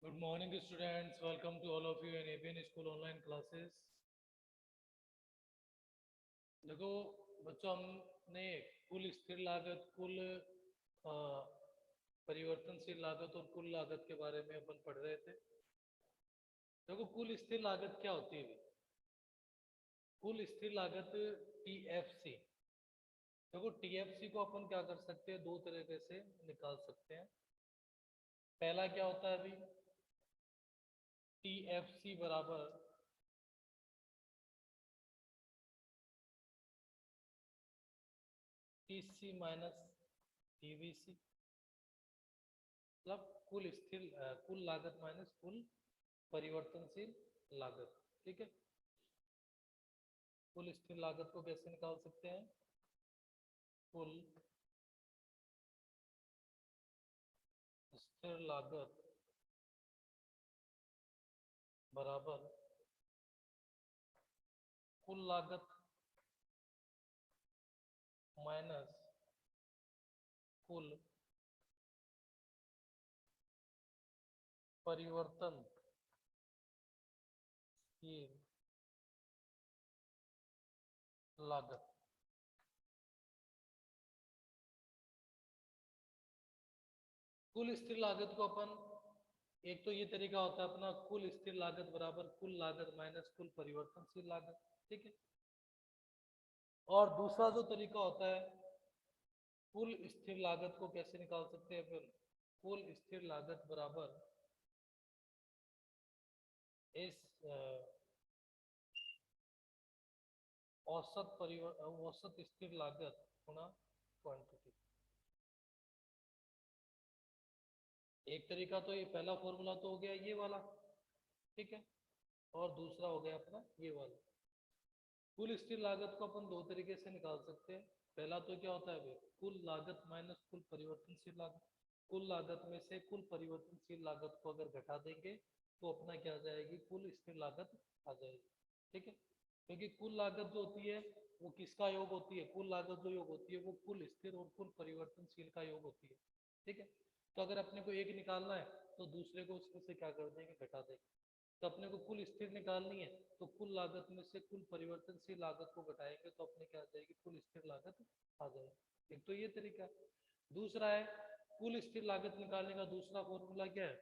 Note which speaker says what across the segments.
Speaker 1: Good morning, students. Welcome to all of you in ABN School online classes. देखो बच्चों, हमने कुल स्थिर लागत, कुल परिवर्तनशील लागत और कुल लागत के बारे में अपन पढ़ रहे थे। देखो कुल स्थिर लागत क्या होती है? कुल स्थिर लागत TFC। देखो TFC को अपन क्या कर सकते हैं, दो तरीके से निकाल सकते हैं। पहला क्या होता है अभी, TFC बराबर TC माइनस TVC, मतलब कुल लागत माइनस कुल परिवर्तनशील लागत। ठीक है, कुल स्थिर लागत को कैसे निकाल सकते हैं? कुल स्थिर लागत बराबर कुल लागत माइनस कुल परिवर्तनशील लागत। कुल स्थिर लागत को अपन, एक तो ये तरीका होता है अपना, कुल स्थिर लागत बराबर कुल लागत माइनस कुल परिवर्तनशील लागत। ठीक है, और दूसरा जो तरीका होता है, कुल स्थिर लागत को कैसे निकाल सकते हैं फिर? कुल स्थिर लागत बराबर इस औसत स्थिर लागत गुणा क्वांटिटी। एक तरीका तो ये पहला फॉर्मूला तो हो गया ये वाला, ठीक है, और दूसरा हो गया अपना ये वाला। कुल स्थिर लागत को अपन दो तरीके से निकाल सकते हैं। पहला तो क्या होता है भाई, कुल लागत माइनस कुल परिवर्तनशील लागत। कुल लागत में से कुल परिवर्तनशील लागत को अगर घटा देंगे तो अपना क्या आ जाएगी, कुल स्थिर लागत आ जाएगी। ठीक है, क्योंकि कुल लागत जो होती है वो किसका योग होती है? कुल लागत जो योग होती है वो कुल स्थिर और कुल परिवर्तनशील का योग होती है। ठीक है, तो अगर अपने को एक निकालना है तो दूसरे को उसमें से क्या कर देंगे, घटा देंगे। तो अपने को कुल स्थिर निकालनी है तो कुल लागत में से कुल परिवर्तनशील लागत को घटाएंगे तो अपने क्या आ जाएगी, कुल स्थिर लागत आ जाएगी। एक तो ये तरीका। दूसरा है, कुल स्थिर लागत निकालने का दूसरा फॉर्मूला क्या है?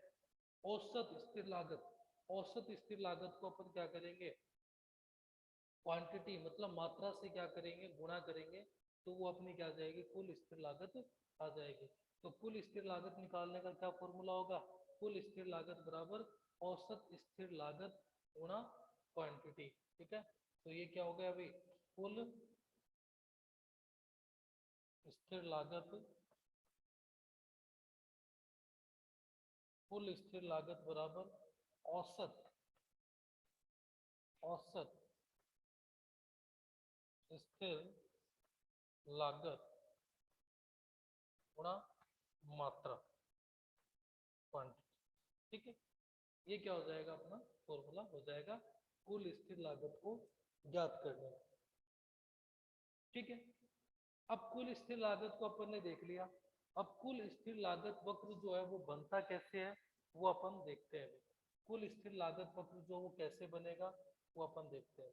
Speaker 1: औसत स्थिर लागत। औसत स्थिर लागत को अपन क्या करेंगे, क्वांटिटी मतलब मात्रा से क्या करेंगे, गुणा करेंगे, तो वो अपनी क्या आ जाएगी, कुल स्थिर लागत आ जाएगी। तो कुल स्थिर लागत निकालने का क्या फॉर्मूला होगा? कुल स्थिर लागत बराबर औसत स्थिर लागत गुणा क्वांटिटी। ठीक है, तो ये क्या हो गया अभी, कुल स्थिर लागत, कुल स्थिर लागत बराबर औसत औसत स्थिर लागत गुणा मात्रा क्वांटिटी। ठीक है, ये क्या हो जाएगा, अपना फॉर्मूला हो जाएगा कुल स्थिर लागत को ज्ञात करने का। ठीक है, अब कुल स्थिर लागत को अपन ने देख लिया। अब कुल स्थिर लागत वक्र जो है वो बनता कैसे है वो अपन देखते हैं। कुल स्थिर लागत वक्र जो वो कैसे बनेगा वो अपन देखते हैं।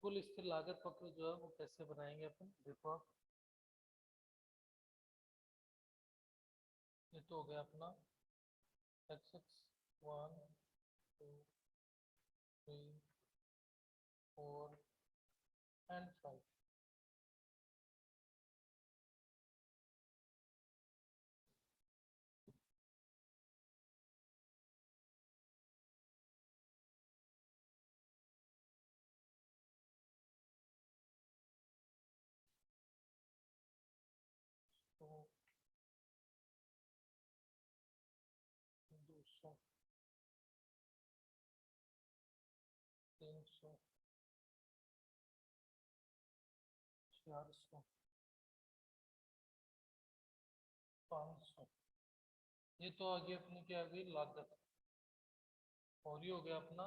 Speaker 1: कुल स्थिर लागत वक्र जो है वो कैसे बनाएंगे अपन, देखो आप, ये तो हो गया अपना एक्स एक्स 1 2 3 4 एंड 5। तो 200, 300, 400, 500, ये तो आगे अपनी क्या आ गई लागत, और ये हो गया अपना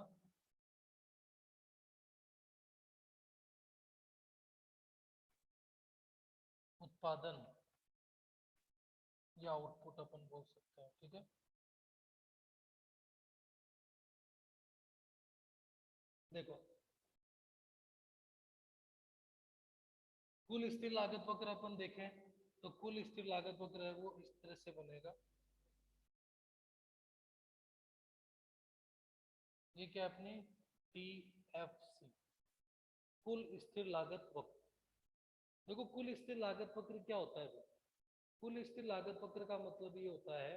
Speaker 1: उत्पादन या आउटपुट अपन बोल सकते हैं। ठीक है, देखो कुल स्थिर लागत वक्र अपन देखें तो कुल स्थिर लागत वक्र है वो इस तरह से बनेगा। ये क्या अपनी टी एफ सी, कुल स्थिर लागत वक्र। देखो कुल स्थिर लागत वक्र क्या होता है? कुल स्थिर लागत वक्र का मतलब ये होता है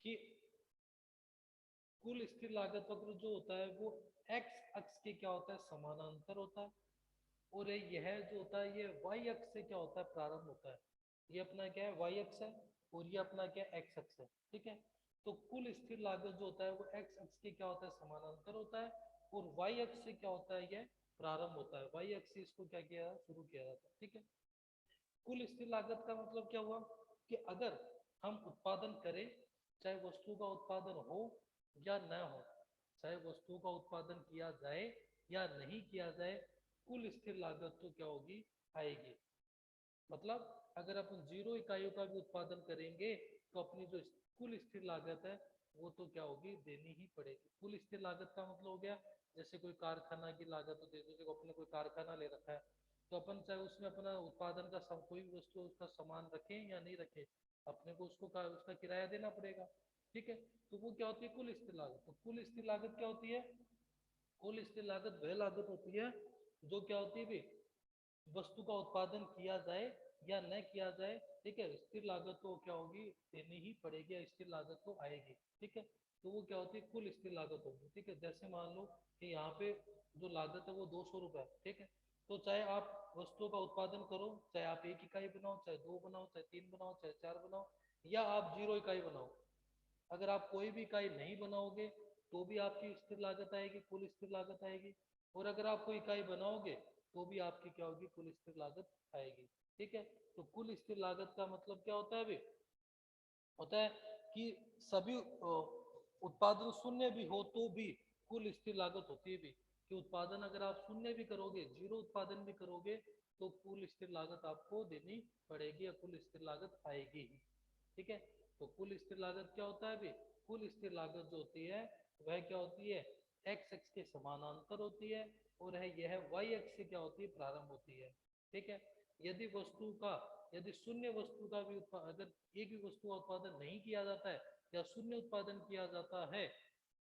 Speaker 1: कि कुल स्थिर लागत वक्र जो होता है वो एक्स अक्ष के क्या होता है समानांतर होता है, और यह जो होता है ये वाई अक्ष से क्या होता है प्रारंभ होता है। ये अपना क्या है वाई अक्ष है, और ये अपना क्या है एक्स अक्ष है। ठीक है, तो कुल स्थिर लागत जो होता है वो एक्स अक्ष के क्या होता है समानांतर होता है, और वाई अक्ष से क्या होता है ये प्रारंभ होता है। वाई अक्ष से इसको क्या किया शुरू किया जाता है। ठीक है, कुल स्थिर लागत का मतलब क्या हुआ कि अगर हम उत्पादन करें, चाहे वस्तु का उत्पादन हो या न हो, चाहे वस्तु का उत्पादन किया जाए या नहीं किया जाए, कुल स्थिर लागत तो क्या होगी आएगी। मतलब अगर अपन 0 इकाइयों का भी उत्पादन करेंगे तो अपनी जो कुल स्थिर लागत है वो तो क्या होगी देनी ही पड़ेगी। कुल स्थिर लागत का मतलब हो गया जैसे कोई कारखाना की लागत होती है, जैसे अपने कोई कारखाना ले रखा है तो अपन चाहे उसमें अपना उत्पादन का कोई भी वस्तु उसका सामान रखें या नहीं रखें, अपने को उसका किराया देना पड़ेगा। ठीक है, तो वो क्या होती है कुल स्थिर लागत। तो कुल स्थिर लागत क्या होती है? कुल स्थिर लागत वह लागत होती है जो क्या होती है भाई वस्तु का उत्पादन किया जाए या न किया जाए। ठीक है, स्थिर लागत तो क्या होगी देनी ही पड़ेगी या स्थिर लागत तो आएगी। ठीक है, तो वो क्या होती है कुल स्थिर लागत होगी। ठीक है, जैसे मान लो कि यहाँ पे जो लागत है वो 200 रुपए। ठीक है, तो चाहे आप वस्तुओं का उत्पादन करो, चाहे आप 1 इकाई बनाओ, चाहे 2 बनाओ, चाहे 3 बनाओ, चाहे 4 बनाओ, या आप 0 इकाई बनाओ, अगर आप कोई भी इकाई नहीं बनाओगे तो भी आपकी स्थिर लागत आएगी, कुल स्थिर लागत आएगी। और अगर आप कोई इकाई बनाओगे तो भी आपकी क्या होगी कुल स्थिर लागत आएगी। ठीक है, तो कुल स्थिर लागत का मतलब क्या होता है अभी? होता है कि सभी उत्पादन शून्य भी हो तो भी कुल स्थिर लागत होती है भी, कि उत्पादन अगर आप शून्य भी करोगे, 0 उत्पादन भी करोगे, तो कुल स्थिर लागत आपको देनी पड़ेगी या कुल स्थिर लागत आएगी ही। ठीक है, तो कुल स्थिर लागत क्या होता है अभी? कुल स्थिर लागत जो होती है वह क्या होती है एक्स एक्स के समानांतर होती है, और है यह वाई एक्स से क्या होती है प्रारंभ होती है। ठीक है, यदि वस्तु का यदि शून्य वस्तु का भी अगर एक भी वस्तु का उत्पादन नहीं किया जाता है या शून्य उत्पादन किया जाता है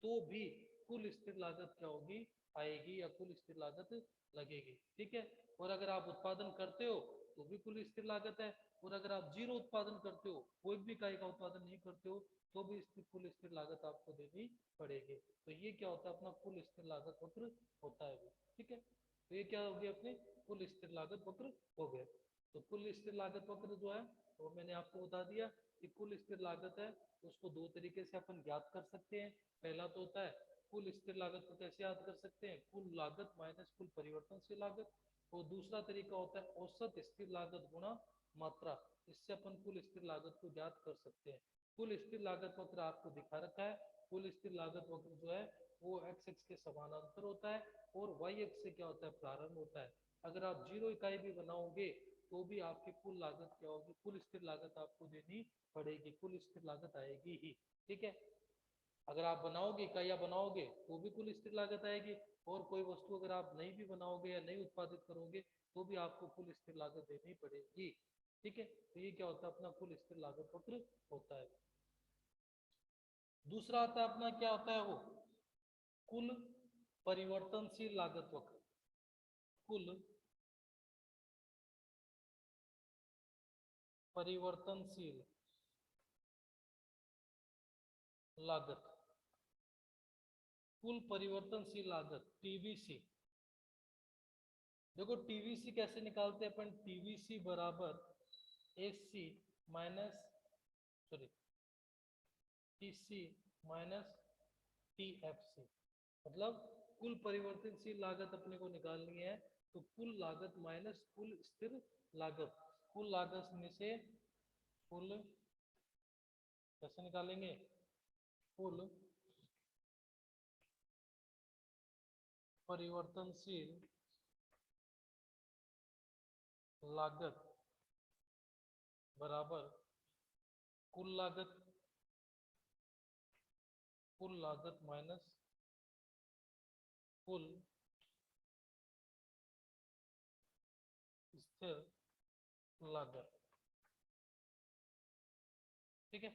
Speaker 1: तो भी कुल स्थिर लागत क्या होगी आएगी या कुल स्थिर लागत लगेगी। ठीक है, और अगर आप उत्पादन करते हो तो भी कुल स्थिर लागत है, और अगर आप 0 उत्पादन करते हो, कोई भी इकाई का उत्पादन नहीं करते हो, तो भी इसकी कुल स्थिर लागत आपको देनी पड़ेगी। तो ये क्या होता है अपना कुल स्थिर लागत वक्र होता है। ठीक है, तो ये क्या हो गया अपने कुल स्थिर लागत वक्र हो गया। तो कुल स्थिर लागत वक्र जो है वो मैंने आपको बता दिया कि कुल स्थिर लागत है उसको 2 तरीके से अपन ज्ञात कर सकते हैं। पहला तो होता है कुल स्थिर लागत को कैसे याद कर सकते हैं, कुल लागत माइनस कुल परिवर्तनशील लागत। और दूसरा तरीका होता है औसत स्थिर लागत गुणा मात्रा, इससे अपन कुल स्थिर लागत को ज्ञात कर सकते हैं। कुल स्थिर लागत वक्र आपको दिखा रखा है। कुल स्थिर लागत वक्र जो है वो एक्स एक्स के समानांतर होता है और वाई एक्स से क्या होता है प्रारंभ होता है। अगर आप 0 इकाई भी बनाओगे तो भी आपकी कुल लागत क्या होगी कुल स्थिर लागत आपको देनी पड़ेगी, कुल स्थिर लागत आएगी ही। ठीक है, अगर आप बनाओगे इकाइयां बनाओगे तो भी कुल स्थिर लागत आएगी, और कोई वस्तु अगर आप नहीं भी बनाओगे या नहीं उत्पादित करोगे तो भी आपको कुल स्थिर लागत देनी पड़ेगी। ठीक है, तो ये क्या होता है अपना कुल स्थिर लागत वक्र होता है। दूसरा आता है अपना क्या होता है वो कुल परिवर्तनशील लागत वक्र। कुल परिवर्तनशील लागत, कुल परिवर्तनशील लागत टीवीसी। देखो टीवीसी कैसे निकालते हैं अपन, टीवीसी बराबर AC minus sorry TC minus TFC. मतलब कुल परिवर्तनशील लागत अपने को निकालनी है तो कुल लागत माइनस कुल स्थिर लागत, कुल लागत में से कुल कैसे निकालेंगे? कुल परिवर्तनशील लागत बराबर कुल लागत माइनस कुल स्थिर लागत। ठीक है,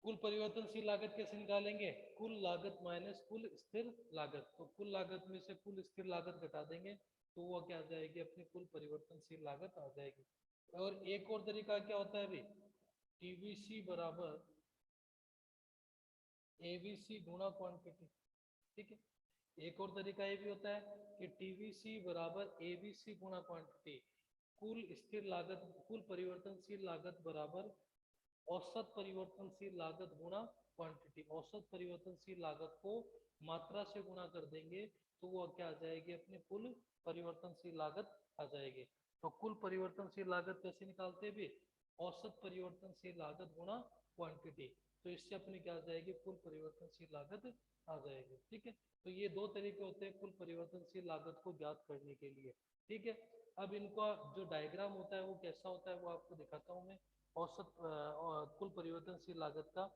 Speaker 1: कुल परिवर्तनशील लागत कैसे निकालेंगे? कुल लागत माइनस कुल स्थिर लागत। तो कुल लागत में से कुल स्थिर लागत घटा देंगे तो वो क्या आ जाएगी? अपनी कुल परिवर्तनशील लागत आ जाएगी। और एक और तरीका क्या होता है अभी? टीवीसी बराबर एबीसी गुणा क्वांटिटी। ठीक है, एक और तरीका ये भी होता है कि टीवीसी बराबर एबीसी गुणा क्वांटिटी। कुल स्थिर लागत, कुल परिवर्तनशील लागत बराबर औसत परिवर्तनशील लागत गुणा क्वांटिटी। औसत परिवर्तनशील लागत को मात्रा से गुणा कर देंगे तो वो क्या आ जाएगी? अपनी कुल परिवर्तनशील लागत आ जाएगी। तो कुल परिवर्तनशील लागत कैसे निकालते हैं भी? औसत परिवर्तनशील लागत गुणा क्वांटिटी। तो इससे अपनी क्या आ जाएगी? कुल परिवर्तनशील लागत आ जाएगी। ठीक है, तो ये दो तरीके होते हैं कुल परिवर्तनशील लागत को ज्ञात करने के लिए। ठीक है, अब इनका जो डायग्राम होता है वो कैसा होता है वो आपको दिखाता हूँ मैं। औसत कुल परिवर्तनशील लागत का।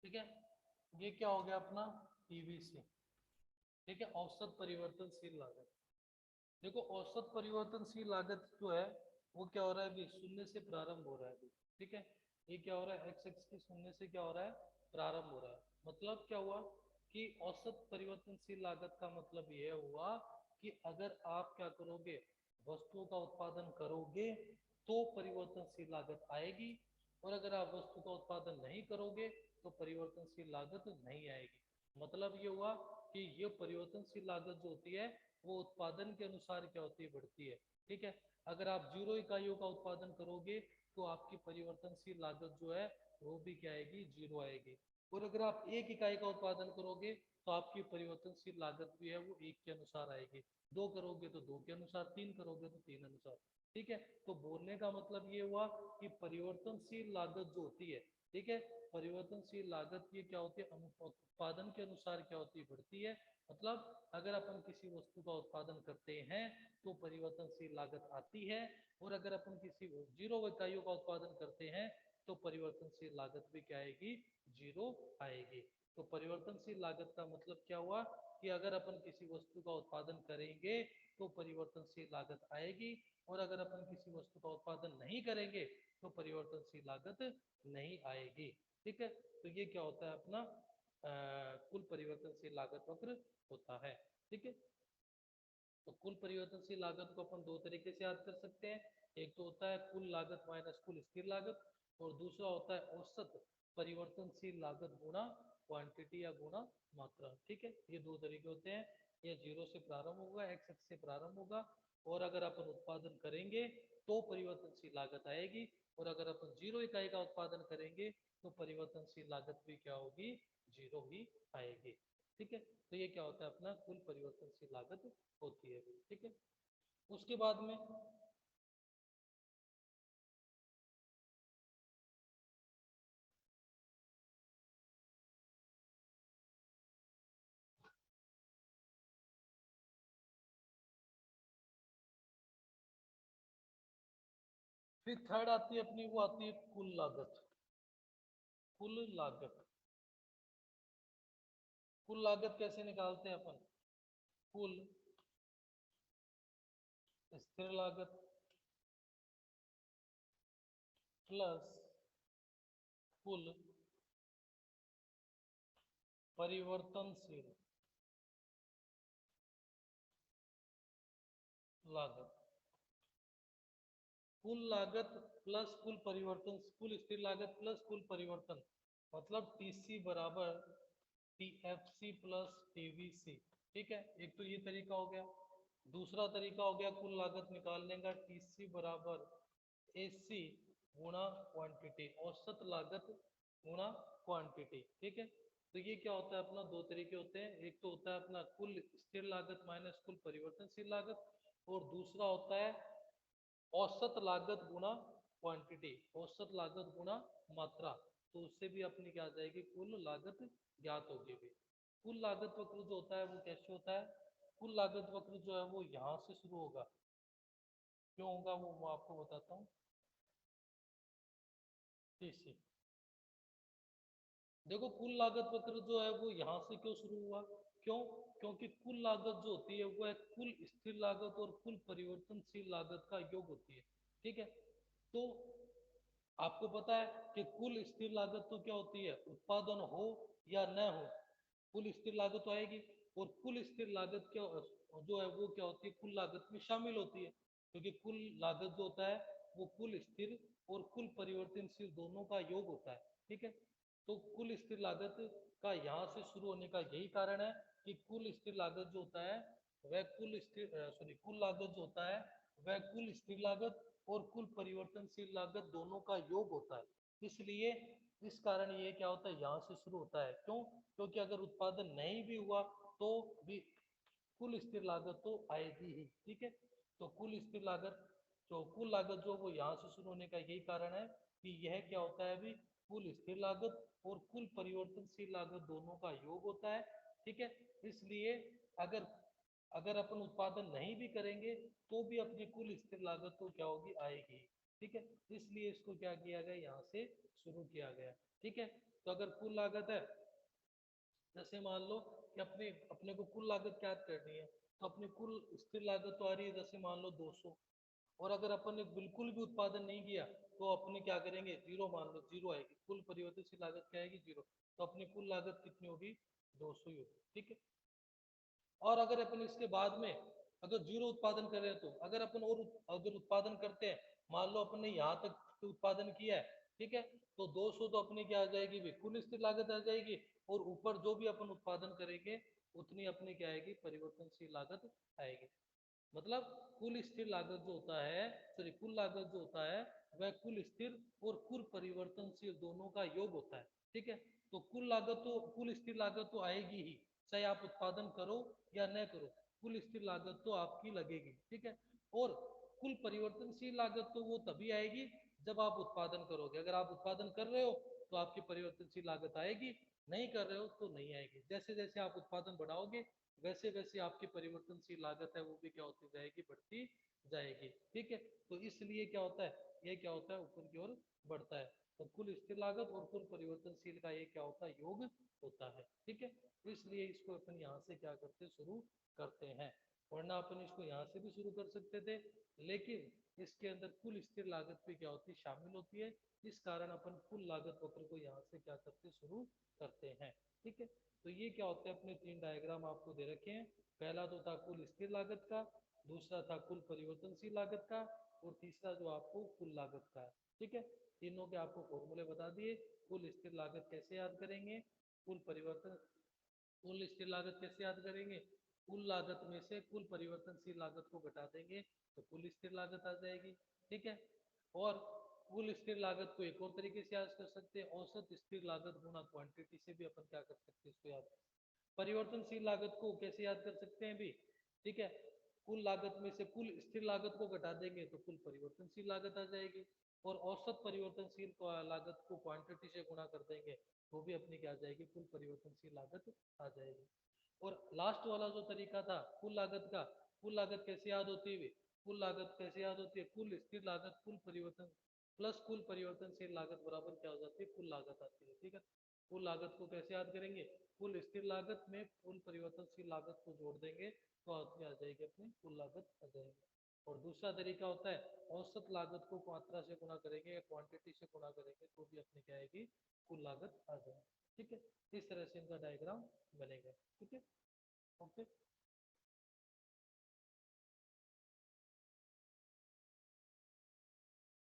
Speaker 1: ठीक है, ये क्या हो गया अपना? पीवीसी। ठीक है, औसत परिवर्तनशील लागत। देखो औसत परिवर्तनशील लागत जो है वो क्या हो रहा है अभी? शून्य से प्रारंभ हो रहा है अभी। ठीक है, ये क्या हो रहा है? एक्स एक्स की शून्य से क्या हो रहा है? प्रारंभ हो रहा है। मतलब क्या हुआ कि औसत परिवर्तनशील लागत का मतलब ये हुआ कि अगर आप क्या करोगे? वस्तुओं का उत्पादन करोगे तो परिवर्तनशील लागत आएगी, और अगर आप वस्तु का उत्पादन नहीं करोगे तो परिवर्तनशील लागत नहीं आएगी। मतलब ये हुआ कि ये परिवर्तनशील लागत जो होती है वो उत्पादन के अनुसार क्या होती है? बढ़ती है। ठीक है, अगर आप 0 इकाइयों का उत्पादन करोगे तो आपकी परिवर्तनशील लागत जो है वो भी क्या आएगी? 0 आएगी। और अगर आप 1 इकाई का उत्पादन करोगे तो आपकी परिवर्तनशील लागत भी है वो 1 के अनुसार आएगी। 2 करोगे तो 2 के अनुसार, 3 करोगे तो 3 अनुसार। ठीक है, तो बोलने का मतलब ये हुआ कि परिवर्तनशील लागत जो होती है, ठीक है, परिवर्तनशील लागत ये क्या होती है? उत्पादन के अनुसार क्या होती है? बढ़ती है। मतलब अगर अपन किसी वस्तु का उत्पादन करते हैं तो परिवर्तनशील लागत आती है, और अगर अपन किसी 0 इकाइयों का उत्पादन करते हैं तो परिवर्तनशील लागत भी क्या आएगी? 0 आएगी। तो परिवर्तनशील लागत का मतलब क्या हुआ कि अगर अपन किसी वस्तु का उत्पादन करेंगे तो परिवर्तनशील लागत आएगी, और अगर अपन किसी वस्तु का उत्पादन नहीं करेंगे तो परिवर्तनशील लागत नहीं आएगी। ठीक है, तो ये क्या होता है अपना कुल परिवर्तनशील लागत वक्र होता है। ठीक है, तो कुल परिवर्तनशील लागत को अपन दो तरीके से याद कर सकते हैं। एक तो होता है कुल लागत माइनस कुल स्थिर लागत, और दूसरा होता है औसत परिवर्तनशील लागत गुणा क्वांटिटी या गुणा मात्रा। ठीक है, ये दो तरीके होते हैं। ये 0 से प्रारंभ होगा, एक्स एक्स से प्रारंभ होगा, और अगर अपन उत्पादन करेंगे तो परिवर्तनशील लागत आएगी, और अगर अपन 0 इकाई का उत्पादन करेंगे तो परिवर्तनशील लागत भी क्या होगी? 0 ही आएगी। ठीक है, तो ये क्या होता है अपना कुल परिवर्तनशील लागत होती है। ठीक है, उसके बाद में फिर थर्ड आती है अपनी, वो आती है कुल लागत। कुल लागत, कुल लागत कैसे निकालते हैं अपन? कुल स्थिर लागत प्लस कुल परिवर्तनशील लागत। कुल लागत प्लस कुल परिवर्तन, कुल स्थिर लागत प्लस कुल परिवर्तन, मतलब टीसी बराबर टीएफसी प्लस टीवीसी। ठीक है, एक तो ये तरीका हो गया। दूसरा तरीका हो गया कुल लागत निकालने का, टीसी बराबर एसी गुणा क्वांटिटी, औसत लागत गुणा क्वांटिटी। ठीक है, तो ये क्या होता है अपना, दो तरीके होते हैं। एक तो होता है अपना कुल स्थिर लागत माइनस कुल परिवर्तनशील लागत, और दूसरा होता है औसत लागत गुणा क्वांटिटी, औसत लागत गुणा मात्रा। तो उससे भी अपनी क्या आ जाएगी, कुल लागत ज्ञात होगी भी। कुल लागत वक्र जो होता है वो कैसे होता है, कुल लागत वक्र जो है वो यहाँ से शुरू होगा। क्यों होगा वो मैं आपको बताता हूँ। टीसी, देखो कुल लागत वक्र जो है वो यहाँ से क्यों शुरू हुआ, क्यों, क्योंकि कुल लागत जो होती है वो है कुल स्थिर लागत और कुल परिवर्तनशील लागत का योग होती है। ठीक है, तो आपको पता है कि कुल स्थिर लागत तो क्या होती है, उत्पादन हो या न हो, कुल स्थिर लागत तो आएगी। और कुल स्थिर लागत क्या जो है वो क्या होती है, कुल लागत में शामिल होती है, क्योंकि कुल लागत जो होता है वो कुल स्थिर और कुल परिवर्तनशील दोनों का योग होता है। ठीक है, तो कुल स्थिर लागत का यहाँ से शुरू होने का यही कारण है कि कुल स्थिर लागत जो होता है वह कुल स्थिर कुल लागत जो होता है वह कुल स्थिर लागत और कुल परिवर्तनशील लागत दोनों का योग होता है। इसलिए इस कारण ये क्या होता है, यहाँ से शुरू होता है। क्यों, क्योंकि अगर उत्पादन नहीं भी हुआ तो भी कुल स्थिर लागत तो आएगी ही। ठीक है, तो कुल स्थिर लागत, तो कुल लागत जो वो यहाँ से शुरू होने का यही कारण है कि यह क्या होता है अभी, कुल स्थिर लागत और कुल परिवर्तनशील लागत दोनों का योग होता है। ठीक है, इसलिए अगर अगर अपन उत्पादन नहीं भी करेंगे तो भी अपनी कुल स्थिर लागत तो क्या होगी, आएगी। ठीक है, इसलिए इसको क्या किया गया, यहाँ से शुरू किया गया। ठीक है, तो अगर कुल लागत है, जैसे मान लो कि अपने अपने को कुल लागत क्या करनी है, तो अपनी कुल स्थिर लागत तो आ रही है जैसे मान लो 200, और अगर अपन ने बिल्कुल भी उत्पादन नहीं किया तो अपने क्या करेंगे, जीरो मान लो, जीरो आएगी, कुल परिवर्तनशील लागत क्या आएगी, जीरो। तो अपनी कुल लागत कितनी होगी, 200 ही होगी। ठीक है, और अगर अपन इसके बाद में अगर जीरो उत्पादन कर रहे हैं, तो अगर अपन और अगर उत्पादन करते हैं, मान लो अपन ने यहाँ तक उत्पादन किया है, ठीक है, तो 200 तो अपनी क्या आ जाएगी भी, कुल स्थिर लागत आ जाएगी, और ऊपर जो भी अपन उत्पादन करेंगे उतनी अपनी क्या आएगी, परिवर्तनशील लागत आएगी। मतलब कुल स्थिर लागत जो होता है, सॉरी कुल लागत जो होता है वह कुल स्थिर और कुल परिवर्तनशील दोनों का योग होता है। ठीक है, तो कुल लागत तो कुल स्थिर लागत तो आएगी ही, चाहे आप उत्पादन करो या न करो, कुल स्थिर लागत तो आपकी लगेगी। ठीक है, और कुल परिवर्तनशील लागत तो वो तभी आएगी जब आप उत्पादन करोगे। अगर आप उत्पादन कर रहे हो तो आपकी परिवर्तनशील लागत आएगी, नहीं कर रहे हो तो नहीं आएगी। जैसे जैसे आप उत्पादन बढ़ाओगे वैसे वैसे आपकी परिवर्तनशील लागत है वो भी क्या होती जाएगी, बढ़ती जाएगी। ठीक है, तो इसलिए क्या होता है, ये क्या होता है, ऊपर की ओर बढ़ता है। तो कुल स्थिर लागत और कुल परिवर्तनशील का ये क्या होता है, योग होता है। ठीक है, तो इसलिए इसको अपन यहाँ से क्या करते हैं, शुरू करते हैं, वरना अपन इसको यहाँ से भी शुरू कर सकते थे, लेकिन इसके अंदर कुल स्थिर लागत भी क्या होती है, शामिल होती है। इस कारण अपन कुल लागत वक्र को यहाँ से क्या करते, शुरू करते हैं। ठीक है, तो ये क्या होता है, अपने तीन डायग्राम आपको दे रखे हैं। पहला तो था कुल स्थिर लागत का, दूसरा था कुल परिवर्तनशील लागत का, और तीसरा जो आपको कुल लागत का है। ठीक है, तीनों के आपको फॉर्मूले बता दिए। कुल स्थिर लागत कैसे याद करेंगे, कुल परिवर्तन कुल स्थिर लागत कैसे याद करेंगे, कुल लागत में से कुल परिवर्तनशील लागत को घटा देंगे तो कुल स्थिर लागत आ जाएगी। ठीक है, और कुल स्थिर लागत को एक और तरीके से याद कर सकते हैं, औसत स्थिर लागत गुणा क्वांटिटी से भी अपन क्या कर सकते हैं, इसको याद। परिवर्तनशील लागत को कैसे याद कर सकते हैं भी, ठीक है, कुल लागत में से कुल स्थिर लागत को घटा देंगे तो कुल परिवर्तनशील लागत आ जाएगी, और औसत परिवर्तनशील लागत को क्वांटिटी से गुणा कर देंगे तो भी अपनी क्या आ जाएगी, कुल परिवर्तनशील लागत आ जाएगी। और लास्ट वाला जो तरीका था कुल लागत का, कुल लागत कैसे याद होती है, कुल लागत कैसे याद होती है, कुल स्थिर लागत कुल परिवर्तन प्लस कुल परिवर्तनशील लागत बराबर क्या हो जाती है, कुल लागत आती है। ठीक है, कुल लागत को कैसे याद करेंगे, कुल स्थिर लागत में कुल परिवर्तनशील लागत को जोड़ देंगे तो आ जाएगी अपनी कुल लागत आ जाएगी। और दूसरा तरीका होता है औसत लागत को मात्रा से गुणा करेंगे या क्वांटिटी से गुणा करेंगे तो भी अपनी क्या आएगी, कुल लागत आ जाएगी। ठीक है, इस तरह से इनका डायग्राम बनेगा। ठीक है, ओके।